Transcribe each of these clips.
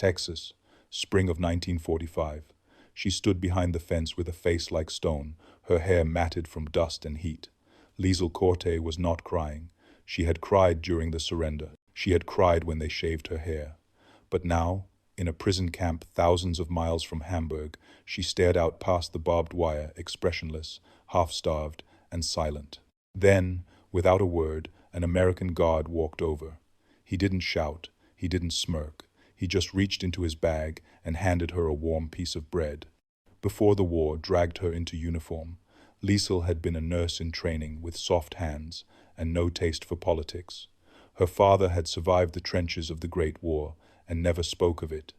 Texas, spring of 1945. She stood behind the fence with a face like stone, her hair matted from dust and heat. Liesel Corte was not crying. She had cried during the surrender. She had cried when they shaved her hair. But now, in a prison camp thousands of miles from Hamburg, she stared out past the barbed wire, expressionless, half-starved, and silent. Then, without a word, an American guard walked over. He didn't shout, he didn't smirk. He just reached into his bag and handed her a warm piece of bread. Before the war dragged her into uniform, Liesel had been a nurse in training with soft hands and no taste for politics. Her father had survived the trenches of the Great War and never spoke of it.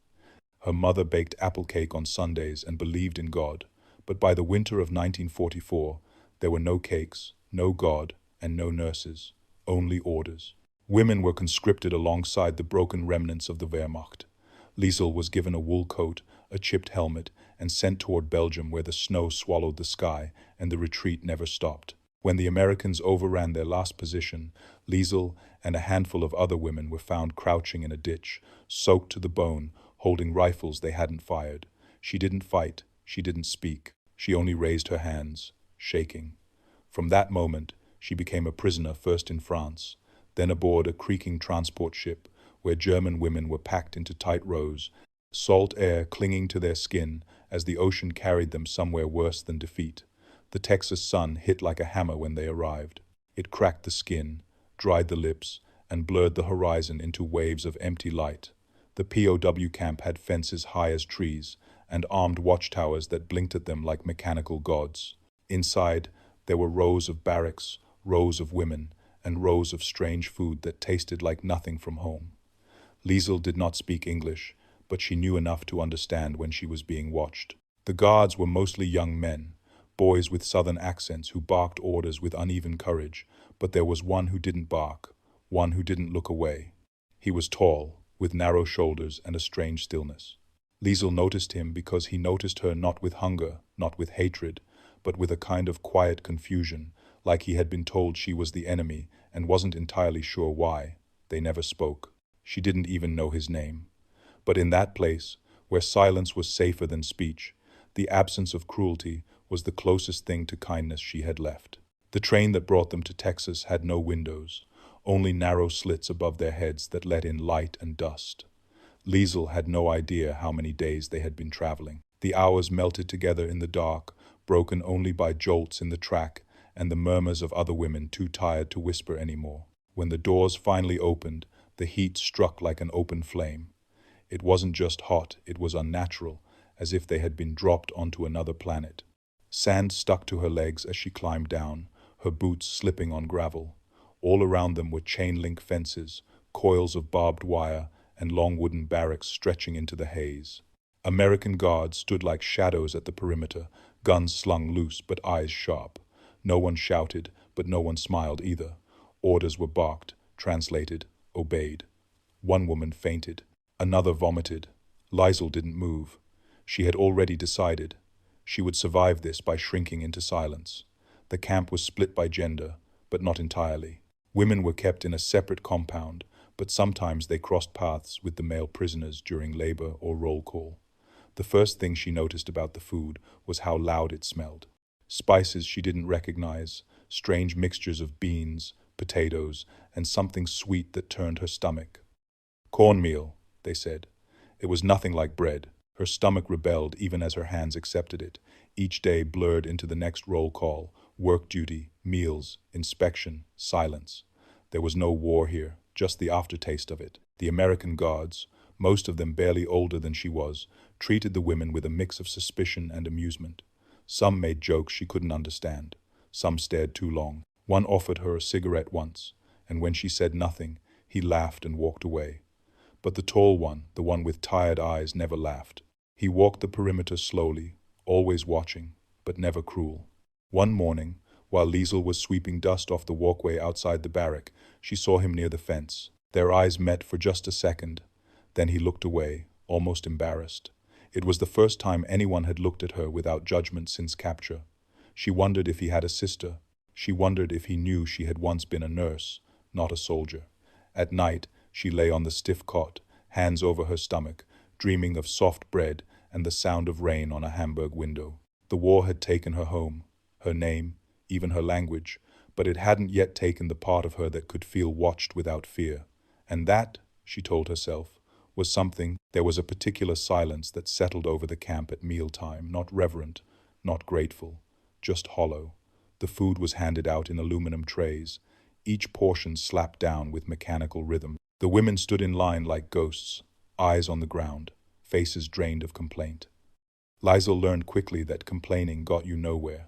Her mother baked apple cake on Sundays and believed in God, but by the winter of 1944, there were no cakes, no God, and no nurses, only orders. Women were conscripted alongside the broken remnants of the Wehrmacht. Liesel was given a wool coat, a chipped helmet, and sent toward Belgium where the snow swallowed the sky and the retreat never stopped. When the Americans overran their last position, Liesel and a handful of other women were found crouching in a ditch, soaked to the bone, holding rifles they hadn't fired. She didn't fight, she didn't speak. She only raised her hands, shaking. From that moment, she became a prisoner first in France, then aboard a creaking transport ship where German women were packed into tight rows, salt air clinging to their skin as the ocean carried them somewhere worse than defeat. The Texas sun hit like a hammer when they arrived. It cracked the skin, dried the lips, and blurred the horizon into waves of empty light. The POW camp had fences high as trees and armed watchtowers that blinked at them like mechanical gods. Inside, there were rows of barracks, rows of women, and rows of strange food that tasted like nothing from home. Liesel did not speak English, but she knew enough to understand when she was being watched. The guards were mostly young men, boys with southern accents who barked orders with uneven courage, but there was one who didn't bark, one who didn't look away. He was tall, with narrow shoulders and a strange stillness. Liesel noticed him because he noticed her not with hunger, not with hatred, but with a kind of quiet confusion, like he had been told she was the enemy and wasn't entirely sure why. They never spoke. She didn't even know his name. But in that place, where silence was safer than speech, the absence of cruelty was the closest thing to kindness she had left. The train that brought them to Texas had no windows, only narrow slits above their heads that let in light and dust. Liesel had no idea how many days they had been traveling. The hours melted together in the dark, broken only by jolts in the track and the murmurs of other women too tired to whisper anymore. When the doors finally opened, the heat struck like an open flame. It wasn't just hot, it was unnatural, as if they had been dropped onto another planet. Sand stuck to her legs as she climbed down, her boots slipping on gravel. All around them were chain-link fences, coils of barbed wire, and long wooden barracks stretching into the haze. American guards stood like shadows at the perimeter, guns slung loose but eyes sharp. No one shouted, but no one smiled either. Orders were barked, translated, obeyed. One woman fainted. Another vomited. Liesel didn't move. She had already decided. She would survive this by shrinking into silence. The camp was split by gender, but not entirely. Women were kept in a separate compound, but sometimes they crossed paths with the male prisoners during labor or roll call. The first thing she noticed about the food was how loud it smelled. Spices she didn't recognize, strange mixtures of beans, potatoes, and something sweet that turned her stomach. Cornmeal, they said. It was nothing like bread. Her stomach rebelled even as her hands accepted it. Each day blurred into the next roll call, work duty, meals, inspection, silence. There was no war here, just the aftertaste of it. The American guards, most of them barely older than she was, treated the women with a mix of suspicion and amusement. Some made jokes she couldn't understand. Some stared too long. One offered her a cigarette once, and when she said nothing, he laughed and walked away. But the tall one, the one with tired eyes, never laughed. He walked the perimeter slowly, always watching, but never cruel. One morning, while Liesel was sweeping dust off the walkway outside the barrack, she saw him near the fence. Their eyes met for just a second. Then he looked away, almost embarrassed. It was the first time anyone had looked at her without judgment since capture. She wondered if he had a sister. She wondered if he knew she had once been a nurse, not a soldier. At night, she lay on the stiff cot, hands over her stomach, dreaming of soft bread and the sound of rain on a Hamburg window. The war had taken her home, her name, even her language, but it hadn't yet taken the part of her that could feel watched without fear. And that, she told herself, was something. There was a particular silence that settled over the camp at mealtime, not reverent, not grateful, just hollow. The food was handed out in aluminum trays, each portion slapped down with mechanical rhythm. The women stood in line like ghosts, eyes on the ground, faces drained of complaint. Liesel learned quickly that complaining got you nowhere.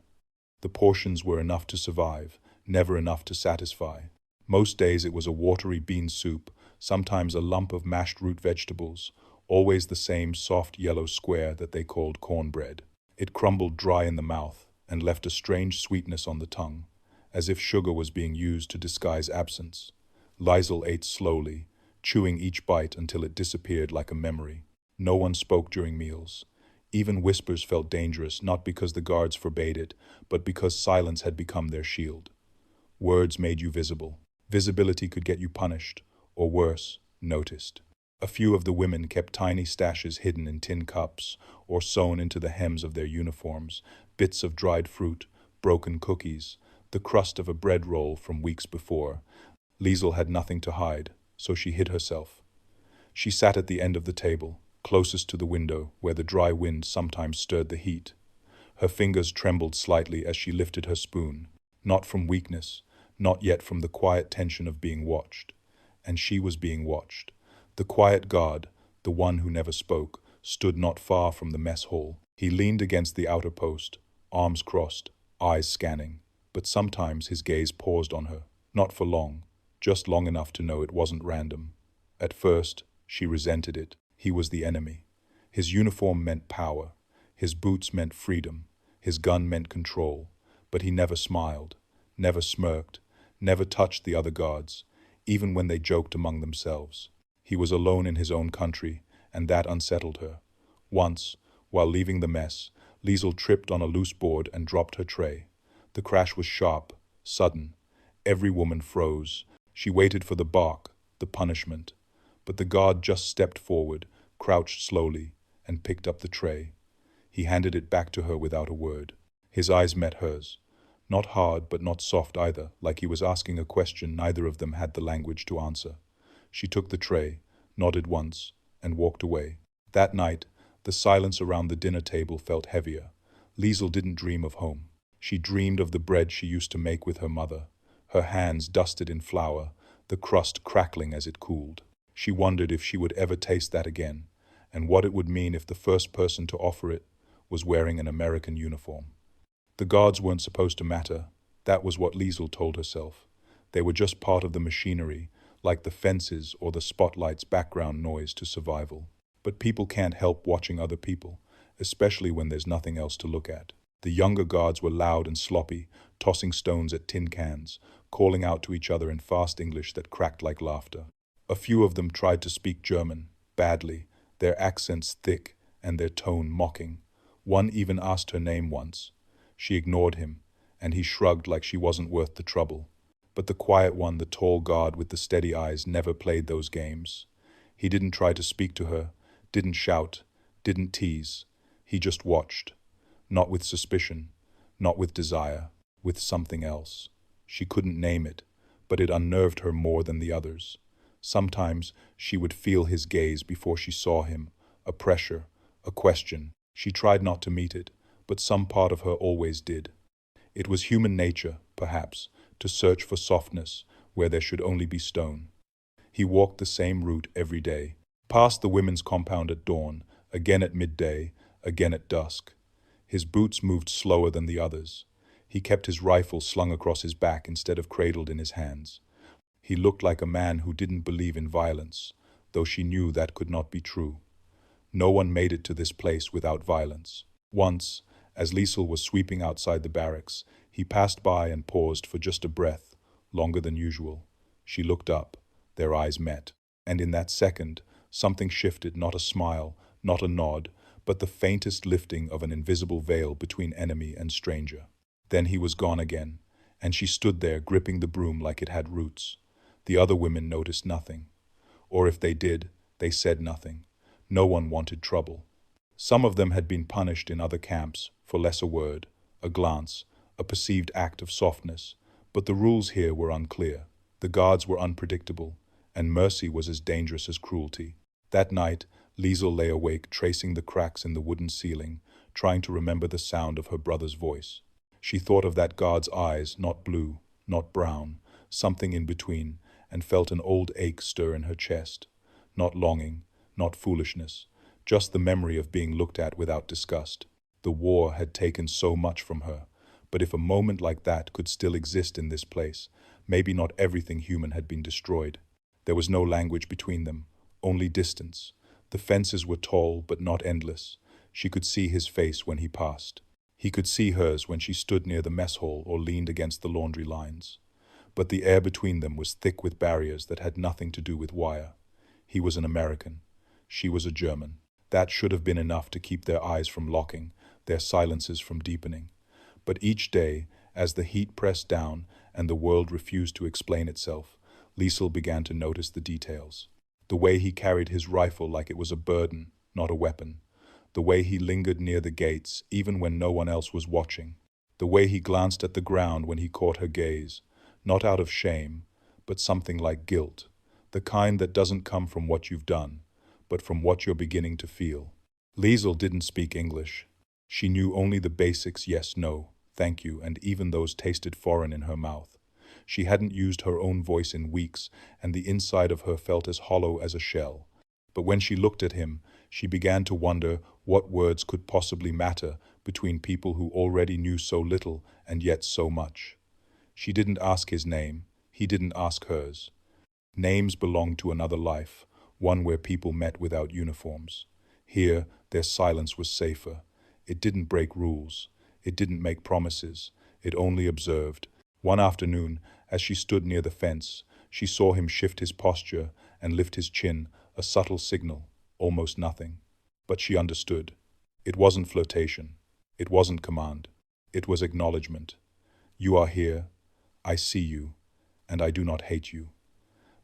The portions were enough to survive, never enough to satisfy. Most days it was a watery bean soup, sometimes a lump of mashed root vegetables, always the same soft yellow square that they called cornbread. It crumbled dry in the mouth and left a strange sweetness on the tongue, as if sugar was being used to disguise absence. Liesel ate slowly, chewing each bite until it disappeared like a memory. No one spoke during meals. Even whispers felt dangerous, not because the guards forbade it, but because silence had become their shield. Words made you visible. Visibility could get you punished, or worse, noticed. A few of the women kept tiny stashes hidden in tin cups or sewn into the hems of their uniforms, bits of dried fruit, broken cookies, the crust of a bread roll from weeks before. Liesel had nothing to hide, so she hid herself. She sat at the end of the table, closest to the window, where the dry wind sometimes stirred the heat. Her fingers trembled slightly as she lifted her spoon, not from weakness, not yet from the quiet tension of being watched. And she was being watched. The quiet guard, the one who never spoke, stood not far from the mess hall. He leaned against the outer post, arms crossed, eyes scanning, but sometimes his gaze paused on her, not for long, just long enough to know it wasn't random. At first, she resented it. He was the enemy. His uniform meant power. His boots meant freedom. His gun meant control. But he never smiled, never smirked, never touched the other guards, even when they joked among themselves. He was alone in his own country, and that unsettled her. Once, while leaving the mess, Liesel tripped on a loose board and dropped her tray. The crash was sharp, sudden. Every woman froze. She waited for the bark, the punishment. But the guard just stepped forward, crouched slowly, and picked up the tray. He handed it back to her without a word. His eyes met hers. Not hard, but not soft either, like he was asking a question neither of them had the language to answer. She took the tray, nodded once, and walked away. That night, the silence around the dinner table felt heavier. Liesel didn't dream of home. She dreamed of the bread she used to make with her mother, her hands dusted in flour, the crust crackling as it cooled. She wondered if she would ever taste that again, and what it would mean if the first person to offer it was wearing an American uniform. The guards weren't supposed to matter. That was what Liesel told herself. They were just part of the machinery, like the fences or the spotlight's background noise to survival. But people can't help watching other people, especially when there's nothing else to look at. The younger guards were loud and sloppy, tossing stones at tin cans, calling out to each other in fast English that cracked like laughter. A few of them tried to speak German, badly, their accents thick and their tone mocking. One even asked her name once. She ignored him, and he shrugged like she wasn't worth the trouble. But the quiet one, the tall guard with the steady eyes, never played those games. He didn't try to speak to her, didn't shout, didn't tease. He just watched. Not with suspicion, not with desire, with something else. She couldn't name it, but it unnerved her more than the others. Sometimes she would feel his gaze before she saw him, a pressure, a question. She tried not to meet it, but some part of her always did. It was human nature, perhaps, to search for softness where there should only be stone. He walked the same route every day, past the women's compound at dawn, again at midday, again at dusk. His boots moved slower than the others. He kept his rifle slung across his back instead of cradled in his hands. He looked like a man who didn't believe in violence, though she knew that could not be true. No one made it to this place without violence. Once, as Liesel was sweeping outside the barracks, he passed by and paused for just a breath, longer than usual. She looked up. Their eyes met. And in that second, something shifted, not a smile, not a nod, but the faintest lifting of an invisible veil between enemy and stranger. Then he was gone again, and she stood there gripping the broom like it had roots. The other women noticed nothing. Or if they did, they said nothing. No one wanted trouble. Some of them had been punished in other camps for less a word, a glance, a perceived act of softness, but the rules here were unclear. The guards were unpredictable, and mercy was as dangerous as cruelty. That night, Liesel lay awake tracing the cracks in the wooden ceiling, trying to remember the sound of her brother's voice. She thought of that guard's eyes, not blue, not brown, something in between, and felt an old ache stir in her chest. Not longing, not foolishness, just the memory of being looked at without disgust. The war had taken so much from her, but if a moment like that could still exist in this place, maybe not everything human had been destroyed. There was no language between them, only distance. The fences were tall but not endless. She could see his face when he passed. He could see hers when she stood near the mess hall or leaned against the laundry lines. But the air between them was thick with barriers that had nothing to do with wire. He was an American. She was a German. That should have been enough to keep their eyes from locking, their silences from deepening. But each day, as the heat pressed down and the world refused to explain itself, Liesel began to notice the details. The way he carried his rifle like it was a burden, not a weapon. The way he lingered near the gates, even when no one else was watching. The way he glanced at the ground when he caught her gaze, not out of shame, but something like guilt, the kind that doesn't come from what you've done, but from what you're beginning to feel. Liesel didn't speak English. She knew only the basics: yes, no, thank you, and even those tasted foreign in her mouth. She hadn't used her own voice in weeks, and the inside of her felt as hollow as a shell. But when she looked at him, she began to wonder what words could possibly matter between people who already knew so little and yet so much. She didn't ask his name. He didn't ask hers. Names belonged to another life, one where people met without uniforms. Here, their silence was safer. It didn't break rules. It didn't make promises. It only observed. One afternoon, as she stood near the fence, she saw him shift his posture and lift his chin, a subtle signal, almost nothing. But she understood. It wasn't flirtation. It wasn't command. It was acknowledgement. You are here. I see you, and I do not hate you.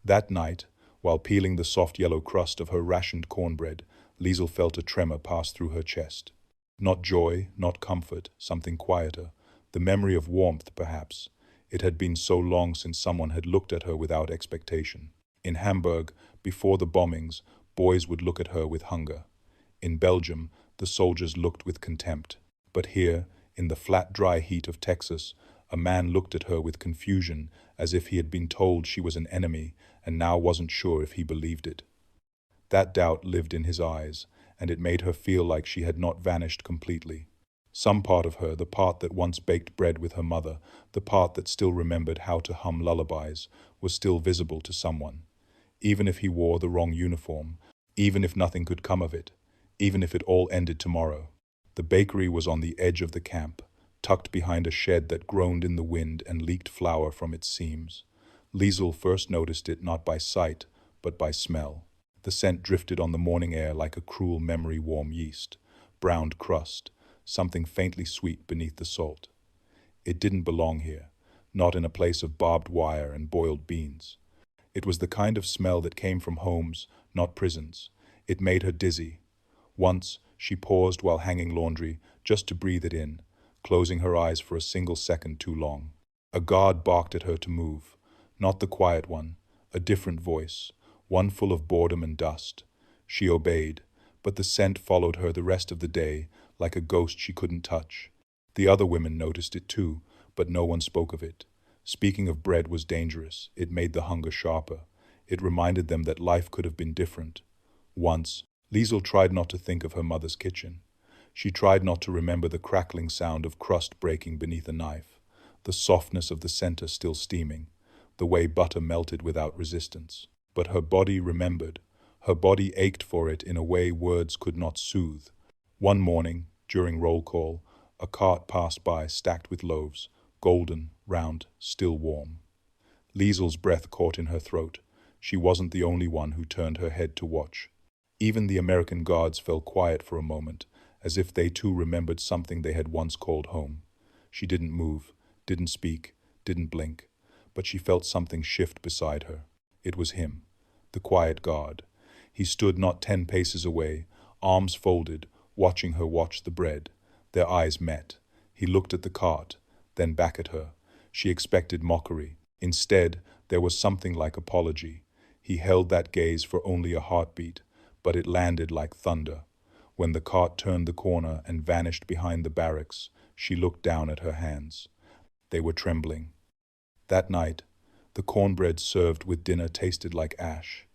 That night, while peeling the soft yellow crust of her rationed cornbread, Liesel felt a tremor pass through her chest. Not joy, not comfort, something quieter. The memory of warmth, perhaps. It had been so long since someone had looked at her without expectation. In Hamburg, before the bombings, boys would look at her with hunger. In Belgium, the soldiers looked with contempt. But here, in the flat, dry heat of Texas, a man looked at her with confusion, as if he had been told she was an enemy and now wasn't sure if he believed it. That doubt lived in his eyes, and it made her feel like she had not vanished completely. Some part of her, the part that once baked bread with her mother, the part that still remembered how to hum lullabies, was still visible to someone. Even if he wore the wrong uniform, even if nothing could come of it, even if it all ended tomorrow. The bakery was on the edge of the camp, tucked behind a shed that groaned in the wind and leaked flour from its seams. Liesel first noticed it not by sight, but by smell. The scent drifted on the morning air like a cruel memory-warm yeast, browned crust, something faintly sweet beneath the salt. It didn't belong here, not in a place of barbed wire and boiled beans. It was the kind of smell that came from homes, not prisons. It made her dizzy. Once, she paused while hanging laundry, just to breathe it in, closing her eyes for a single second too long. A guard barked at her to move, not the quiet one, a different voice, one full of boredom and dust. She obeyed, but the scent followed her the rest of the day, like a ghost she couldn't touch. The other women noticed it too, but no one spoke of it. Speaking of bread was dangerous. It made the hunger sharper. It reminded them that life could have been different. Once, Liesel tried not to think of her mother's kitchen. She tried not to remember the crackling sound of crust breaking beneath a knife, the softness of the center still steaming, the way butter melted without resistance. But her body remembered. Her body ached for it in a way words could not soothe. One morning, during roll call, a cart passed by stacked with loaves, golden, round, still warm. Liesel's breath caught in her throat. She wasn't the only one who turned her head to watch. Even the American guards fell quiet for a moment, as if they too remembered something they had once called home. She didn't move, didn't speak, didn't blink, but she felt something shift beside her. It was him, the quiet guard. He stood not 10 paces away, arms folded, watching her watch the bread. Their eyes met. He looked at the cart, then back at her. She expected mockery. Instead, there was something like apology. He held that gaze for only a heartbeat, but it landed like thunder. When the cart turned the corner and vanished behind the barracks, she looked down at her hands. They were trembling. That night, the cornbread served with dinner tasted like ash.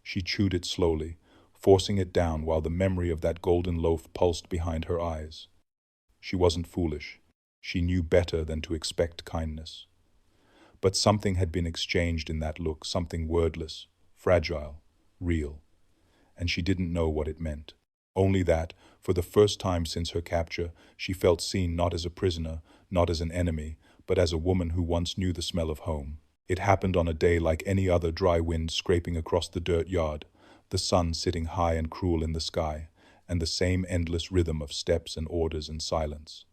She chewed it slowly, forcing it down while the memory of that golden loaf pulsed behind her eyes. She wasn't foolish. She knew better than to expect kindness. But something had been exchanged in that look, something wordless, fragile, real. And she didn't know what it meant. Only that, for the first time since her capture, she felt seen not as a prisoner, not as an enemy, but as a woman who once knew the smell of home. It happened on a day like any other, dry wind scraping across the dirt yard, the sun sitting high and cruel in the sky, and the same endless rhythm of steps and orders and silence.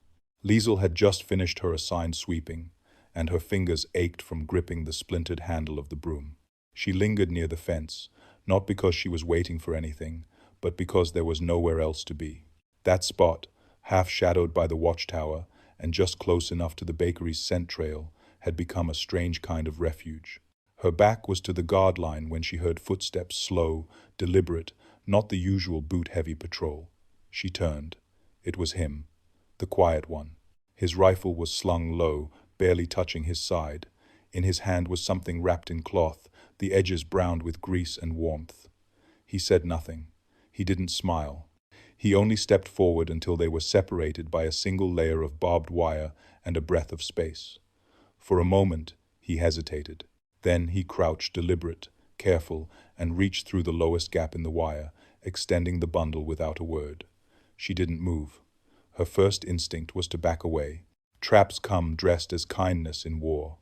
Liesel had just finished her assigned sweeping, and her fingers ached from gripping the splintered handle of the broom. She lingered near the fence, not because she was waiting for anything, but because there was nowhere else to be. That spot, half shadowed by the watchtower and just close enough to the bakery's scent trail, had become a strange kind of refuge. Her back was to the guard line when she heard footsteps, slow, deliberate, not the usual boot-heavy patrol. She turned. It was him, the quiet one. His rifle was slung low, barely touching his side. In his hand was something wrapped in cloth, the edges browned with grease and warmth. He said nothing. He didn't smile. He only stepped forward until they were separated by a single layer of barbed wire and a breath of space. For a moment, he hesitated. Then he crouched, deliberate, careful, and reached through the lowest gap in the wire, extending the bundle without a word. She didn't move. Her first instinct was to back away. Traps come dressed as kindness in war.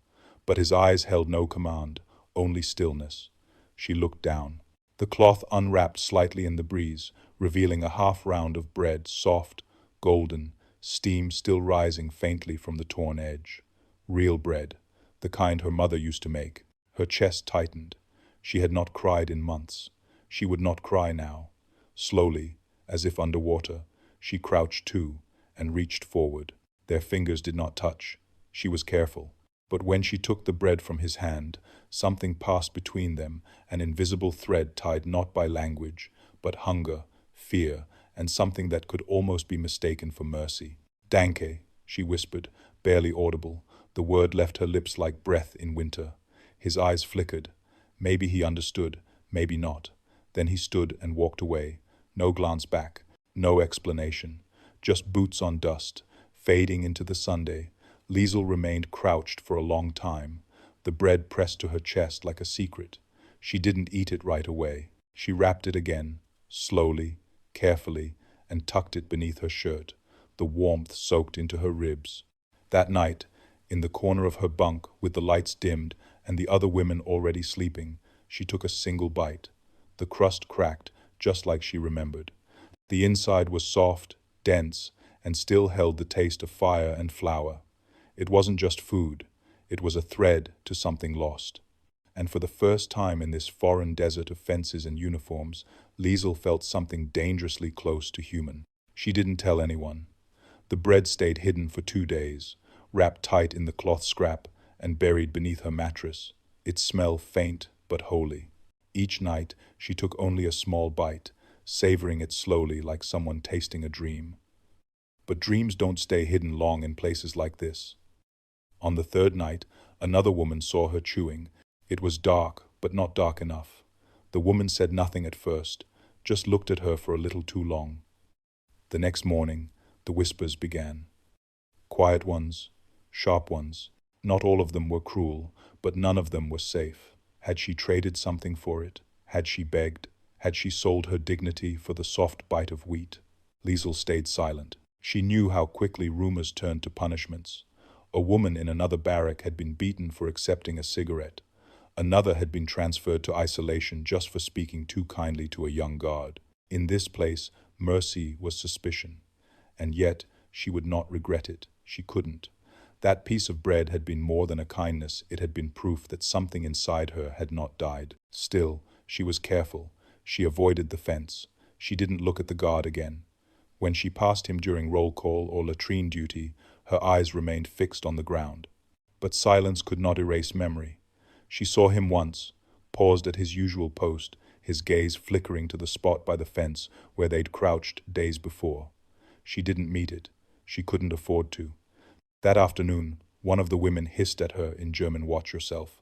But his eyes held no command, only stillness. She looked down. The cloth unwrapped slightly in the breeze, revealing a half round of bread, soft, golden, steam still rising faintly from the torn edge. Real bread, the kind her mother used to make. Her chest tightened. She had not cried in months. She would not cry now. Slowly, as if underwater, she crouched too and reached forward. Their fingers did not touch. She was careful. But when she took the bread from his hand, something passed between them, an invisible thread tied not by language, but hunger, fear, and something that could almost be mistaken for mercy. "Danke," she whispered, barely audible. The word left her lips like breath in winter. His eyes flickered. Maybe he understood, maybe not. Then he stood and walked away. No glance back, no explanation. Just boots on dust, fading into the Sunday. Liesel remained crouched for a long time, the bread pressed to her chest like a secret. She didn't eat it right away. She wrapped it again, slowly, carefully, and tucked it beneath her shirt. The warmth soaked into her ribs. That night, in the corner of her bunk, with the lights dimmed and the other women already sleeping, she took a single bite. The crust cracked, just like she remembered. The inside was soft, dense, and still held the taste of fire and flour. It wasn't just food. It was a thread to something lost. And for the first time in this foreign desert of fences and uniforms, Liesel felt something dangerously close to human. She didn't tell anyone. The bread stayed hidden for 2 days, wrapped tight in the cloth scrap and buried beneath her mattress. Its smell faint but holy. Each night she took only a small bite, savoring it slowly like someone tasting a dream. But dreams don't stay hidden long in places like this. On the 3rd night, another woman saw her chewing. It was dark, but not dark enough. The woman said nothing at first, just looked at her for a little too long. The next morning, the whispers began. Quiet ones, sharp ones. Not all of them were cruel, but none of them were safe. Had she traded something for it? Had she begged? Had she sold her dignity for the soft bite of wheat? Liesel stayed silent. She knew how quickly rumors turned to punishments. A woman in another barrack had been beaten for accepting a cigarette. Another had been transferred to isolation just for speaking too kindly to a young guard. In this place, mercy was suspicion. And yet, she would not regret it. She couldn't. That piece of bread had been more than a kindness. It had been proof that something inside her had not died. Still, she was careful. She avoided the fence. She didn't look at the guard again. When she passed him during roll call or latrine duty, her eyes remained fixed on the ground. But silence could not erase memory. She saw him once, paused at his usual post, his gaze flickering to the spot by the fence where they'd crouched days before. She didn't meet it. She couldn't afford to. That afternoon, one of the women hissed at her in German, "Watch yourself."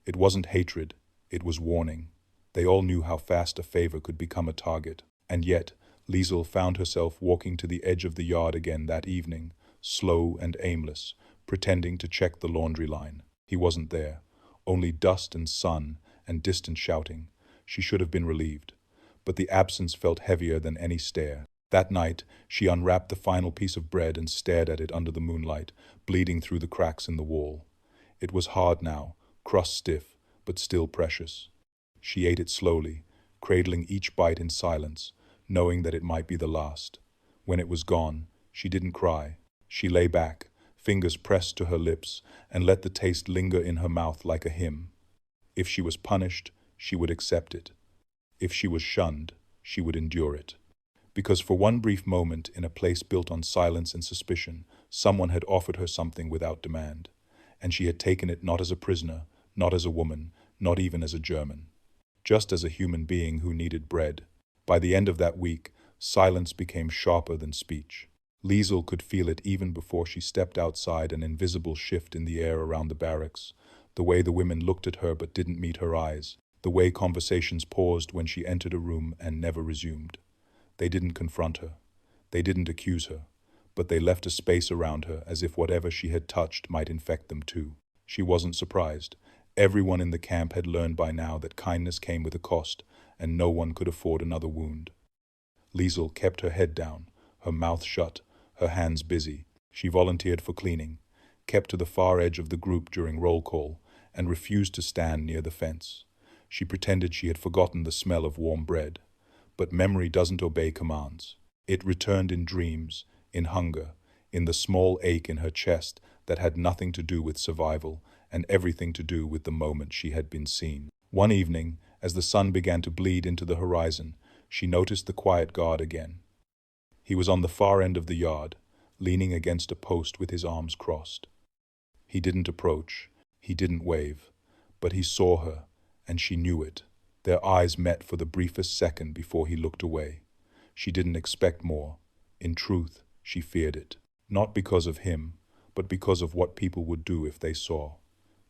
It wasn't hatred, it was warning. They all knew how fast a favor could become a target. And yet, Liesel found herself walking to the edge of the yard again that evening, slow and aimless, pretending to check the laundry line. He wasn't there. Only dust and sun and distant shouting. She should have been relieved. But the absence felt heavier than any stare. That night, she unwrapped the final piece of bread and stared at it under the moonlight, bleeding through the cracks in the wall. It was hard now, crust stiff, but still precious. She ate it slowly, cradling each bite in silence, knowing that it might be the last. When it was gone, she didn't cry. She lay back, fingers pressed to her lips, and let the taste linger in her mouth like a hymn. If she was punished, she would accept it. If she was shunned, she would endure it. Because for one brief moment, in a place built on silence and suspicion, someone had offered her something without demand. And she had taken it not as a prisoner, not as a woman, not even as a German. Just as a human being who needed bread. By the end of that week, silence became sharper than speech. Liesel could feel it even before she stepped outside, an invisible shift in the air around the barracks. The way the women looked at her but didn't meet her eyes. The way conversations paused when she entered a room and never resumed. They didn't confront her. They didn't accuse her. But they left a space around her as if whatever she had touched might infect them too. She wasn't surprised. Everyone in the camp had learned by now that kindness came with a cost, and no one could afford another wound. Liesel kept her head down, her mouth shut, her hands busy. She volunteered for cleaning, kept to the far edge of the group during roll call, and refused to stand near the fence. She pretended she had forgotten the smell of warm bread. But memory doesn't obey commands. It returned in dreams, in hunger, in the small ache in her chest that had nothing to do with survival and everything to do with the moment she had been seen. One evening, as the sun began to bleed into the horizon, she noticed the quiet guard again. He was on the far end of the yard, leaning against a post with his arms crossed. He didn't approach, he didn't wave, but he saw her, and she knew it. Their eyes met for the briefest second before he looked away. She didn't expect more. In truth, she feared it. Not because of him, but because of what people would do if they saw.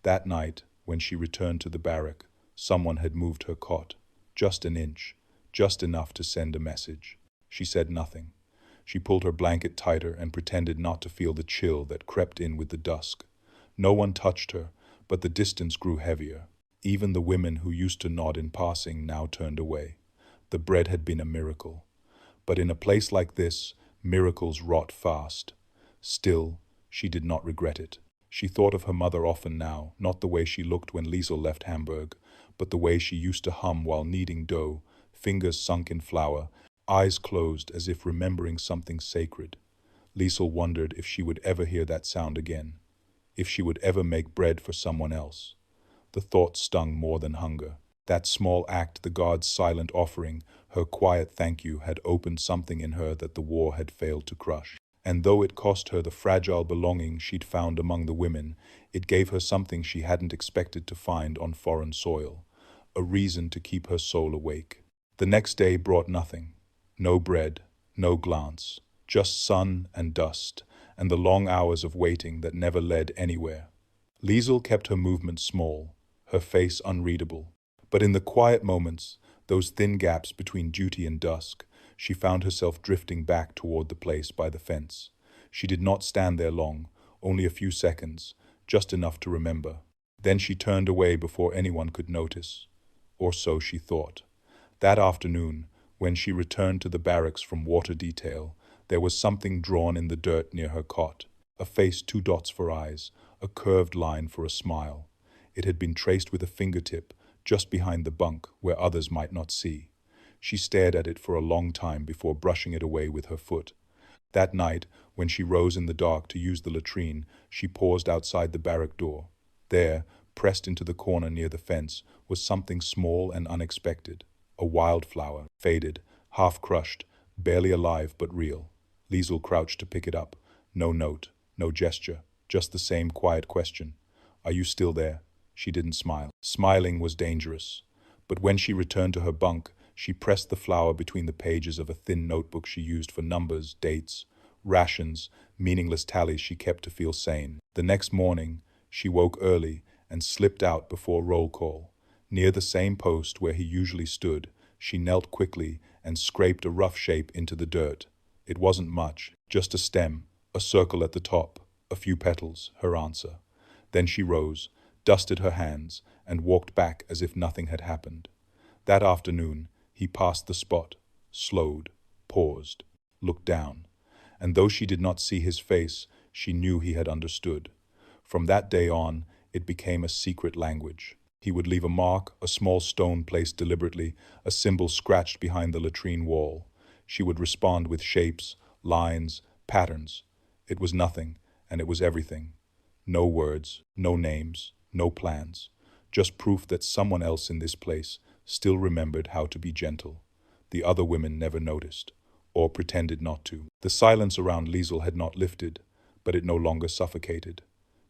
That night, when she returned to the barrack, someone had moved her cot. Just an inch, just enough to send a message. She said nothing. She pulled her blanket tighter and pretended not to feel the chill that crept in with the dusk. No one touched her, but the distance grew heavier. Even the women who used to nod in passing now turned away. The bread had been a miracle. But in a place like this, miracles rot fast. Still, she did not regret it. She thought of her mother often now, not the way she looked when Liesel left Hamburg, but the way she used to hum while kneading dough, fingers sunk in flour, eyes closed as if remembering something sacred. Liesel wondered if she would ever hear that sound again, if she would ever make bread for someone else. The thought stung more than hunger. That small act, the God's silent offering, her quiet thank you, had opened something in her that the war had failed to crush. And though it cost her the fragile belonging she'd found among the women, it gave her something she hadn't expected to find on foreign soil, a reason to keep her soul awake. The next day brought nothing. No bread, no glance, just sun and dust, and the long hours of waiting that never led anywhere. Liesel kept her movements small, her face unreadable. But in the quiet moments, those thin gaps between duty and dusk, she found herself drifting back toward the place by the fence. She did not stand there long, only a few seconds, just enough to remember. Then she turned away before anyone could notice. Or so she thought. That afternoon, when she returned to the barracks from water detail, there was something drawn in the dirt near her cot. A face, 2 dots for eyes, a curved line for a smile. It had been traced with a fingertip, just behind the bunk, where others might not see. She stared at it for a long time before brushing it away with her foot. That night, when she rose in the dark to use the latrine, she paused outside the barrack door. There, pressed into the corner near the fence, was something small and unexpected. a wildflower, faded, half-crushed, barely alive but real. Liesel crouched to pick it up. No note, no gesture, just the same quiet question. "Are you still there?" She didn't smile. Smiling was dangerous. But when she returned to her bunk, she pressed the flower between the pages of a thin notebook she used for numbers, dates, rations, meaningless tallies she kept to feel sane. The next morning, she woke early and slipped out before roll call. Near the same post where he usually stood, she knelt quickly and scraped a rough shape into the dirt. It wasn't much, just a stem, a circle at the top, a few petals, her answer. Then she rose, dusted her hands, and walked back as if nothing had happened. That afternoon, he passed the spot, slowed, paused, looked down. And though she did not see his face, she knew he had understood. From that day on, it became a secret language. He would leave a mark, a small stone placed deliberately, a symbol scratched behind the latrine wall. She would respond with shapes, lines, patterns. It was nothing, and it was everything. No words, no names, no plans. Just proof that someone else in this place still remembered how to be gentle. The other women never noticed, or pretended not to. The silence around Liesel had not lifted, but it no longer suffocated.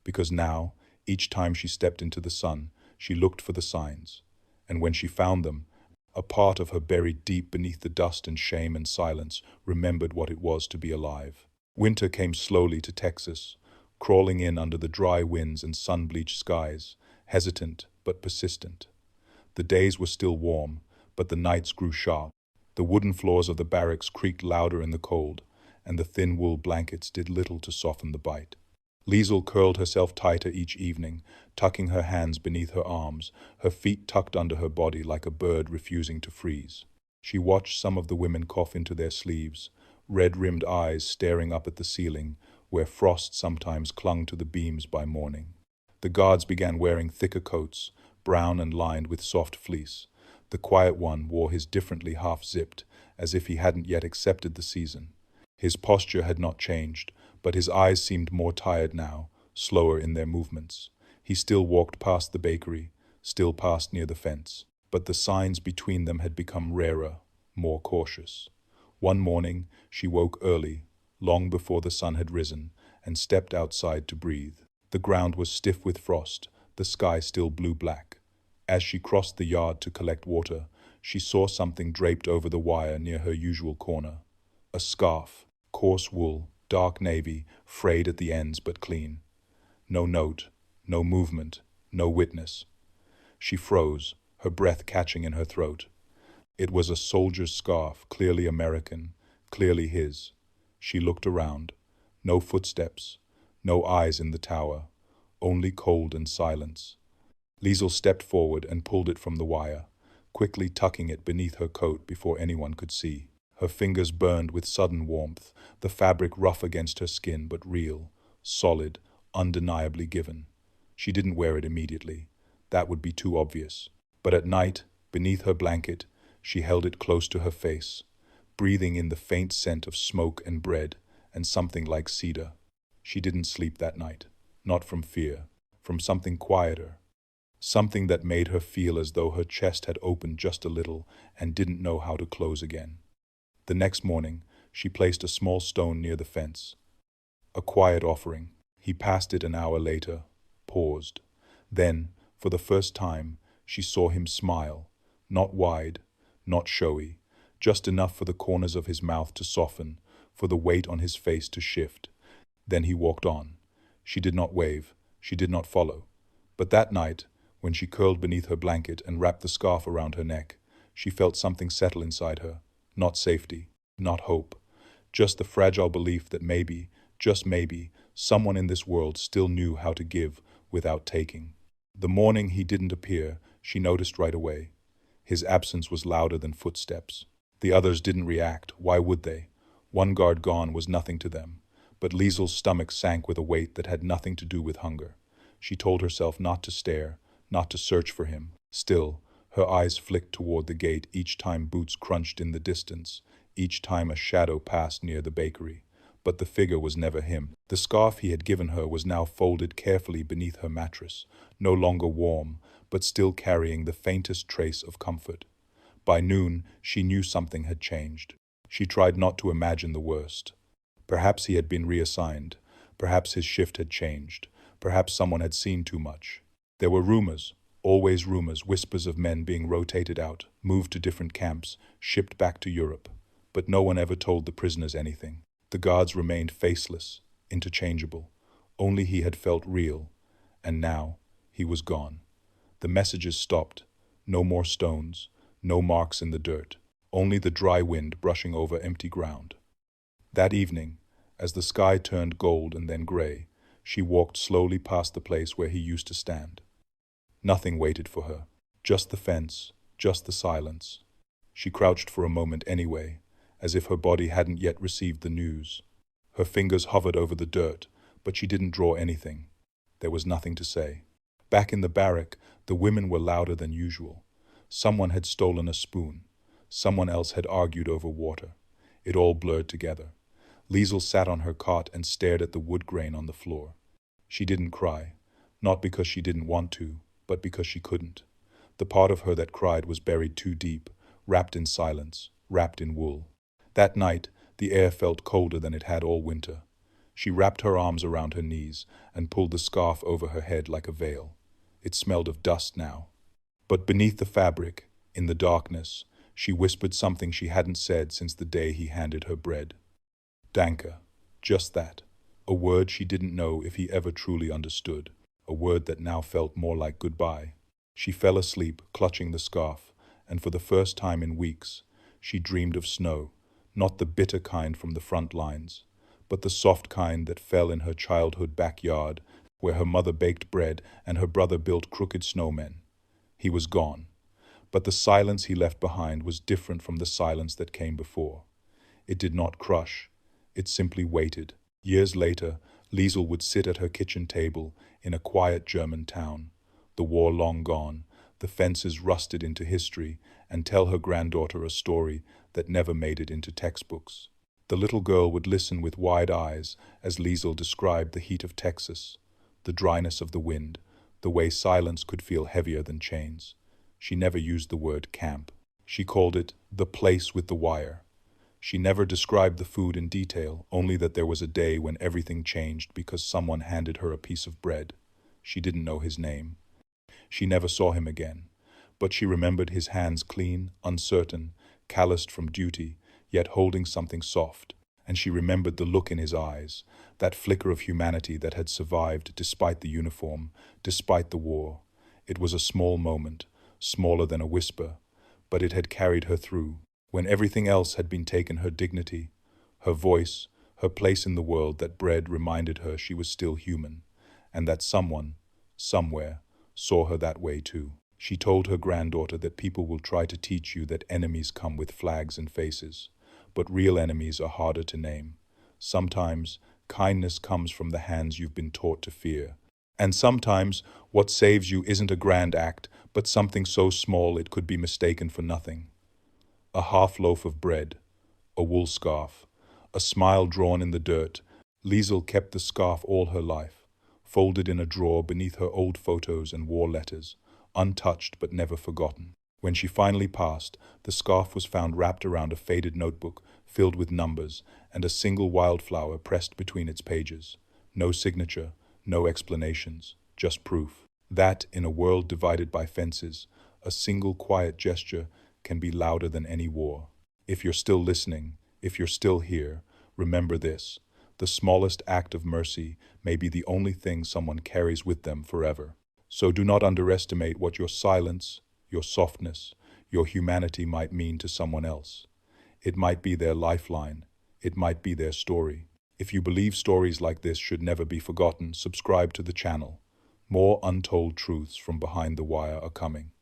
Because now, each time she stepped into the sun, she looked for the signs. And when she found them, a part of her buried deep beneath the dust and shame and silence remembered what it was to be alive. Winter came slowly to Texas, crawling in under the dry winds and sun-bleached skies, hesitant but persistent. The days were still warm, but the nights grew sharp. The wooden floors of the barracks creaked louder in the cold, and the thin wool blankets did little to soften the bite. Liesel curled herself tighter each evening, tucking her hands beneath her arms, her feet tucked under her body like a bird refusing to freeze. She watched some of the women cough into their sleeves, red-rimmed eyes staring up at the ceiling, where frost sometimes clung to the beams by morning. The guards began wearing thicker coats, brown and lined with soft fleece. The quiet one wore his differently half-zipped, as if he hadn't yet accepted the season. His posture had not changed, but his eyes seemed more tired now, slower in their movements. He still walked past the bakery, still passed near the fence, but the signs between them had become rarer, more cautious. One morning, she woke early, long before the sun had risen, and stepped outside to breathe. The ground was stiff with frost, the sky still blue-black. As she crossed the yard to collect water, she saw something draped over the wire near her usual corner. A scarf, coarse wool, dark navy, frayed at the ends but clean. No note, no movement, no witness. She froze, her breath catching in her throat. It was a soldier's scarf, clearly American, clearly his. She looked around. No footsteps, no eyes in the tower, only cold and silence. Liesel stepped forward and pulled it from the wire, quickly tucking it beneath her coat before anyone could see. Her fingers burned with sudden warmth, the fabric rough against her skin but real, solid, undeniably given. She didn't wear it immediately. That would be too obvious. But at night, beneath her blanket, she held it close to her face, breathing in the faint scent of smoke and bread and something like cedar. She didn't sleep that night, not from fear, from something quieter, something that made her feel as though her chest had opened just a little and didn't know how to close again. The next morning, she placed a small stone near the fence. A quiet offering. He passed it an hour later, paused. Then, for the first time, she saw him smile, not wide, not showy, just enough for the corners of his mouth to soften, for the weight on his face to shift. Then he walked on. She did not wave, she did not follow. But that night, when she curled beneath her blanket and wrapped the scarf around her neck, she felt something settle inside her. Not safety, not hope, just the fragile belief that maybe, just maybe, someone in this world still knew how to give without taking. The morning he didn't appear, she noticed right away. His absence was louder than footsteps. The others didn't react. Why would they? One guard gone was nothing to them. But Liesel's stomach sank with a weight that had nothing to do with hunger. She told herself not to stare, not to search for him. Still, her eyes flicked toward the gate each time boots crunched in the distance, each time a shadow passed near the bakery. But the figure was never him. The scarf he had given her was now folded carefully beneath her mattress, no longer warm, but still carrying the faintest trace of comfort. By noon, she knew something had changed. She tried not to imagine the worst. Perhaps he had been reassigned. Perhaps his shift had changed. Perhaps someone had seen too much. There were rumors, always rumors, whispers of men being rotated out, moved to different camps, shipped back to Europe. But no one ever told the prisoners anything. The guards remained faceless, interchangeable. Only he had felt real. And now, he was gone. The messages stopped. No more stones, no marks in the dirt, only the dry wind brushing over empty ground. That evening, as the sky turned gold and then gray, she walked slowly past the place where he used to stand. Nothing waited for her. Just the fence, just the silence. She crouched for a moment anyway, as if her body hadn't yet received the news. Her fingers hovered over the dirt, but she didn't draw anything. There was nothing to say. Back in the barrack, the women were louder than usual. Someone had stolen a spoon. Someone else had argued over water. It all blurred together. Liesel sat on her cot and stared at the wood grain on the floor. She didn't cry, not because she didn't want to, but because she couldn't. The part of her that cried was buried too deep, wrapped in silence, wrapped in wool. That night, the air felt colder than it had all winter. She wrapped her arms around her knees and pulled the scarf over her head like a veil. It smelled of dust now. But beneath the fabric, in the darkness, she whispered something she hadn't said since the day he handed her bread. Danke. Just that. A word she didn't know if he ever truly understood. A word that now felt more like goodbye. She fell asleep, clutching the scarf, and for the first time in weeks, she dreamed of snow, not the bitter kind from the front lines, but the soft kind that fell in her childhood backyard, where her mother baked bread and her brother built crooked snowmen. He was gone, but the silence he left behind was different from the silence that came before. It did not crush, it simply waited. Years later, Liesel would sit at her kitchen table in a quiet German town, the war long gone, the fences rusted into history, and tell her granddaughter a story that never made it into textbooks. The little girl would listen with wide eyes as Liesel described the heat of Texas, the dryness of the wind, the way silence could feel heavier than chains. She never used the word camp. She called it the place with the wire. She never described the food in detail, only that there was a day when everything changed because someone handed her a piece of bread. She didn't know his name. She never saw him again, but she remembered his hands clean, uncertain, calloused from duty, yet holding something soft. And she remembered the look in his eyes, that flicker of humanity that had survived despite the uniform, despite the war. It was a small moment, smaller than a whisper, but it had carried her through. When everything else had been taken, her dignity, her voice, her place in the world, that bread reminded her she was still human, and that someone, somewhere, saw her that way too. She told her granddaughter that people will try to teach you that enemies come with flags and faces, but real enemies are harder to name. Sometimes, kindness comes from the hands you've been taught to fear. And sometimes, what saves you isn't a grand act, but something so small it could be mistaken for nothing. A half loaf of bread, a wool scarf, a smile drawn in the dirt. Liesel kept the scarf all her life, folded in a drawer beneath her old photos and war letters, untouched but never forgotten. When she finally passed, the scarf was found wrapped around a faded notebook filled with numbers and a single wildflower pressed between its pages. No signature, no explanations, just proof that, in a world divided by fences, a single quiet gesture can be louder than any war. If you're still listening, if you're still here, remember this: the smallest act of mercy may be the only thing someone carries with them forever. So do not underestimate what your silence, your softness, your humanity might mean to someone else. It might be their lifeline. It might be their story. If you believe stories like this should never be forgotten, subscribe to the channel. More untold truths from behind the wire are coming.